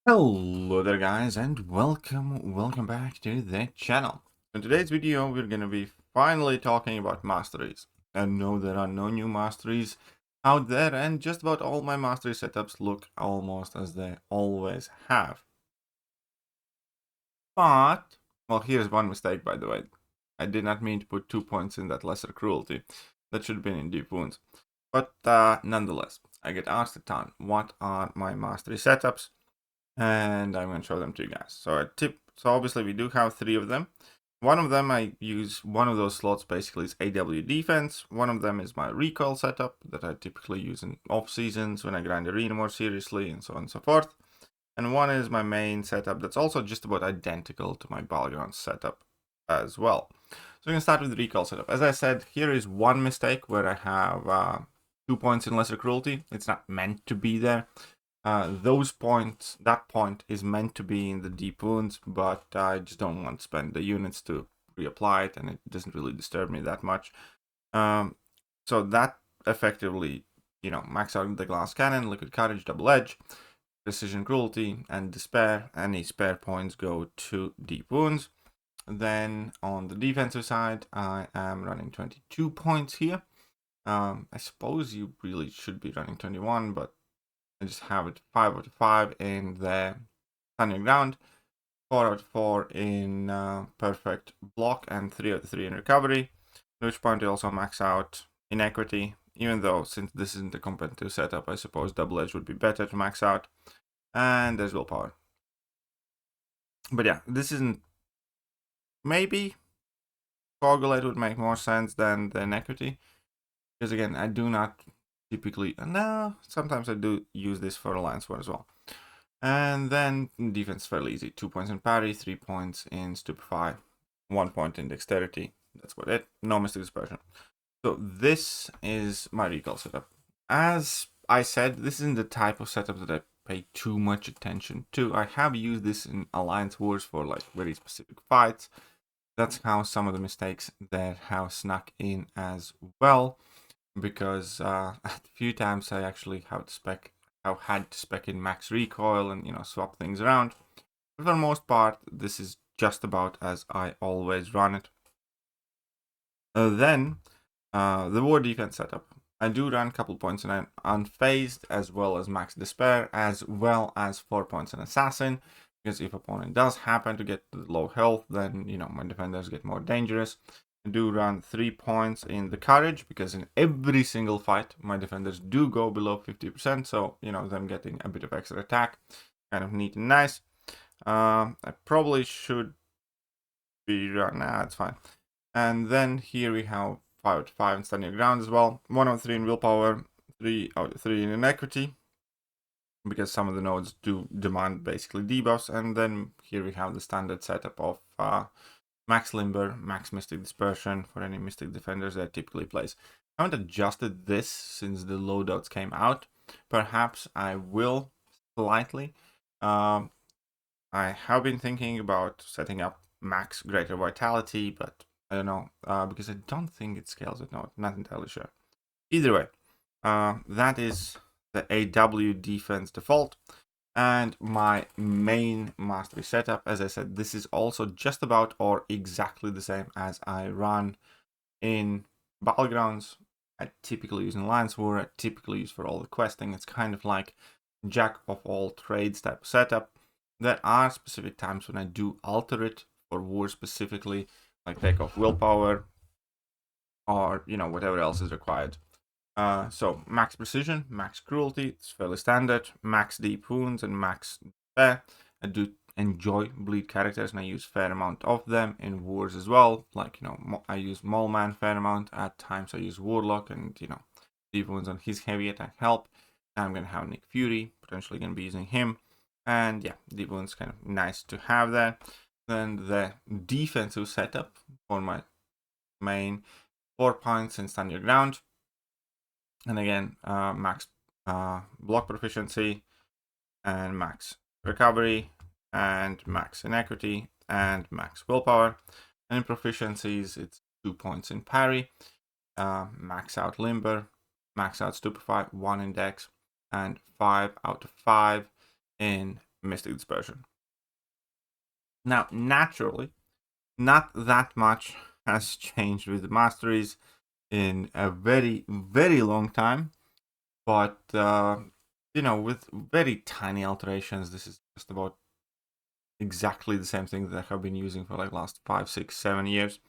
Hello there guys, and welcome back to the channel. In today's video we're going to be finally talking about masteries. And no, there are no new masteries out there, and just about all my mastery setups look almost as they always have. But, well, here's one mistake, by the way. I did not mean to put 2 points in that lesser cruelty. That should have been in deep wounds. But nonetheless, I get asked a ton, what are my mastery setups? And I'm going to show them to you guys. So obviously we do have 3 of them. One of them I use, one of those slots basically is AW defense. One of them is my recoil setup that I typically use in off seasons when I grind arena more seriously and so on and so forth. And one is my main setup that's also just about identical to my battleground setup as well. So we're going to start with the recoil setup. As I said, here is one mistake where I have 2 points in lesser cruelty. It's not meant to be there. That point is meant to be in the deep wounds, but I just don't want to spend the units to reapply it, and it doesn't really disturb me that much. So that effectively, max out the glass cannon, liquid courage, double edge, precision cruelty, and despair. Any spare points go to deep wounds. Then on the defensive side, I am running 22 points here. I suppose you really should be running 21, but I just have it 5 out of 5 in the standing ground, 4 out of 4 in perfect block, and 3 out of 3 in recovery. At which point I also max out in equity, even though since this isn't a competitive setup, I suppose double edge would be better to max out. And there's willpower. But yeah, this isn't. Maybe coagulate would make more sense than equity, because again, I do not typically. No, sometimes I do use this for Alliance War as well. And then defense fairly easy. 2 points in parry, 3 points in stupefy, 1 point in dexterity. That's about it. No mystic dispersion. So this is my recoil setup. As I said, this isn't the type of setup that I pay too much attention to. I have used this in Alliance Wars for like very specific fights. That's how some of the mistakes there have snuck in as well, because a few times I actually had to spec in max recoil and swap things around. But for the most part, this is just about as I always run it. Then the war defense setup. I do run a couple points in unfazed, as well as max despair, as well as 4 points in assassin. Because if opponent does happen to get low health, then my defenders get more dangerous. I do run 3 points in the courage, because in every single fight my defenders do go below 50%, so them getting a bit of extra attack, kind of neat and nice. I probably should be run. Nah, it's fine. And then here we have 5 out of 5 in standing your ground as well. 1 out of 3 in willpower, 3 out of 3 in inequity, because some of the nodes do demand basically debuffs. And then here we have the standard setup of max limber, max mystic dispersion for any mystic defenders that typically plays. I haven't adjusted this since the loadouts came out. Perhaps I will slightly. I have been thinking about setting up max greater vitality, but I don't know, because I don't think it scales with node. Not entirely sure. Either way, that is the AW defense default. And my main mastery setup, as I said, this is also just about or exactly the same as I run in Battlegrounds. I typically use in Alliance War, I typically use for all the questing. It's kind of like jack of all trades type of setup. There are specific times when I do alter it for war specifically, like take off willpower or whatever else is required. So max precision, max cruelty, it's fairly standard, max deep wounds, and max despair. I do enjoy bleed characters, and I use fair amount of them in wars as well. Like I use Moleman fair amount. At times I use Warlock, and deep wounds on his heavy attack help. Now I'm gonna have Nick Fury, potentially gonna be using him, and yeah, deep wounds kind of nice to have there. Then the defensive setup for my main 4 points in stand your ground. And again, max block proficiency, and max recovery, and max inequity, and max willpower. And in proficiencies, it's 2 points in parry, max out limber, max out stupefy, 1 in dex, and 5 out of 5 in Mystic Dispersion. Now, naturally, not that much has changed with the masteries in a very, very long time. But, you know, with very tiny alterations, this is just about exactly the same thing that I have been using for like last 5, 6, 7 years.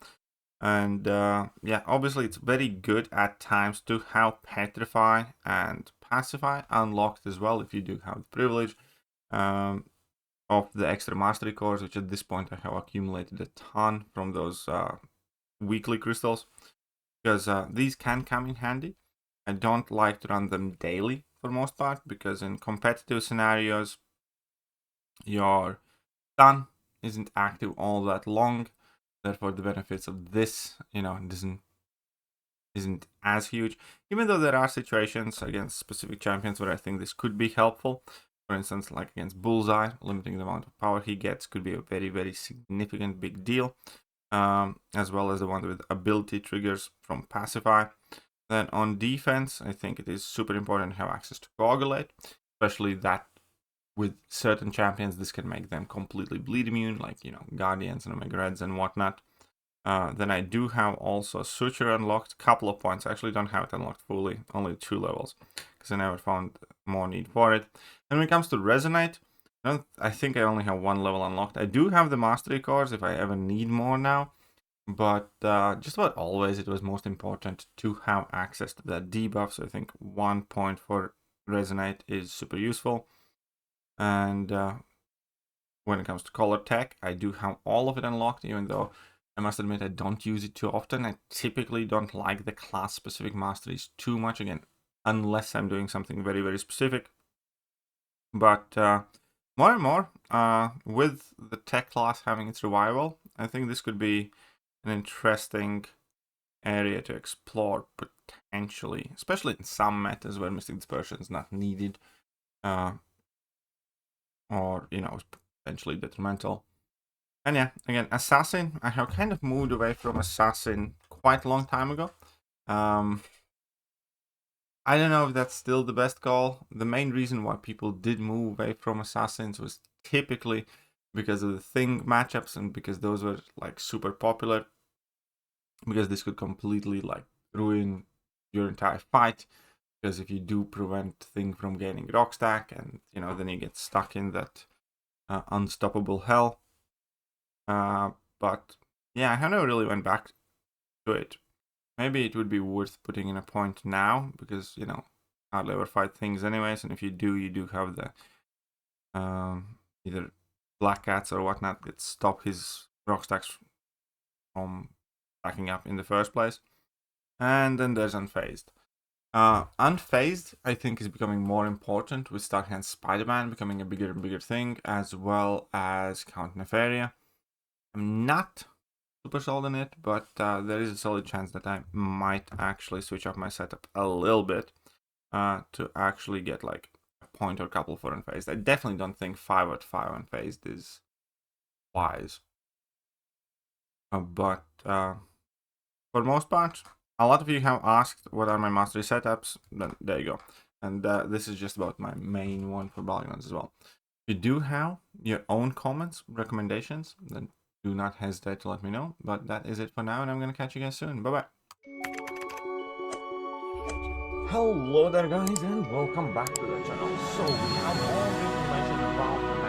And yeah, obviously it's very good at times to have Petrify and Pacify unlocked as well if you do have the privilege of the extra mastery cores, which at this point I have accumulated a ton from those weekly crystals, because these can come in handy. I don't like to run them daily for most part, because in competitive scenarios your stun isn't active all that long. Therefore, the benefits of this, you know, isn't as huge. Even though there are situations against specific champions where I think this could be helpful. For instance, like against Bullseye, limiting the amount of power he gets could be a very, very significant big deal. As well as the one with ability triggers from Pacify. Then on defense, I think it is super important to have access to Coagulate, especially that with certain champions, this can make them completely bleed immune, like, you know, Guardians and Omega Reds and whatnot. Then I do have also Suture unlocked, a couple of points. I actually don't have it unlocked fully, only 2 levels, because I never found more need for it. And when it comes to Resonate, I think I only have 1 level unlocked. I do have the Mastery cores if I ever need more now, but just about always it was most important to have access to that debuff, so I think 1 point for Resonate is super useful. And when it comes to Color Tech, I do have all of it unlocked, even though I must admit I don't use it too often. I typically don't like the class-specific masteries too much, again, unless I'm doing something very, very specific. But more and more, with the tech class having its revival, I think this could be an interesting area to explore potentially, especially in some metas where Mystic Dispersion is not needed. Or, you know, potentially detrimental. And yeah, again, Assassin, I have kind of moved away from Assassin quite a long time ago. I don't know if that's still the best call. The main reason why people did move away from Assassins was typically because of the Thing matchups, and because those were like super popular, because this could completely like ruin your entire fight. Because if you do prevent Thing from gaining rock stack, and you know, then you get stuck in that unstoppable hell. But yeah, I never really went back to it. Maybe it would be worth putting in a point now, because you know, hardly ever fight Things anyways, and if you do have the either Black Cats or whatnot that stop his rock stacks from stacking up in the first place. And then there's Unfazed. Unfazed, I think, is becoming more important with Starkhand Spider-Man becoming a bigger and bigger thing, as well as Count Nefaria. I'm not super sold on it, but there is a solid chance that I might actually switch up my setup a little bit to actually get like a point or a couple for Unfazed. I definitely don't think 5 out of 5 Unfazed is wise. But for most part, a lot of you have asked what are my mastery setups. Then there you go. And this is just about my main one for Polygons as well. If you do have your own comments, recommendations, then do not hesitate to let me know. But that is it for now, and I'm going to catch you guys soon. Bye-bye. Hello there, guys, and welcome back to the channel. So we have all the information about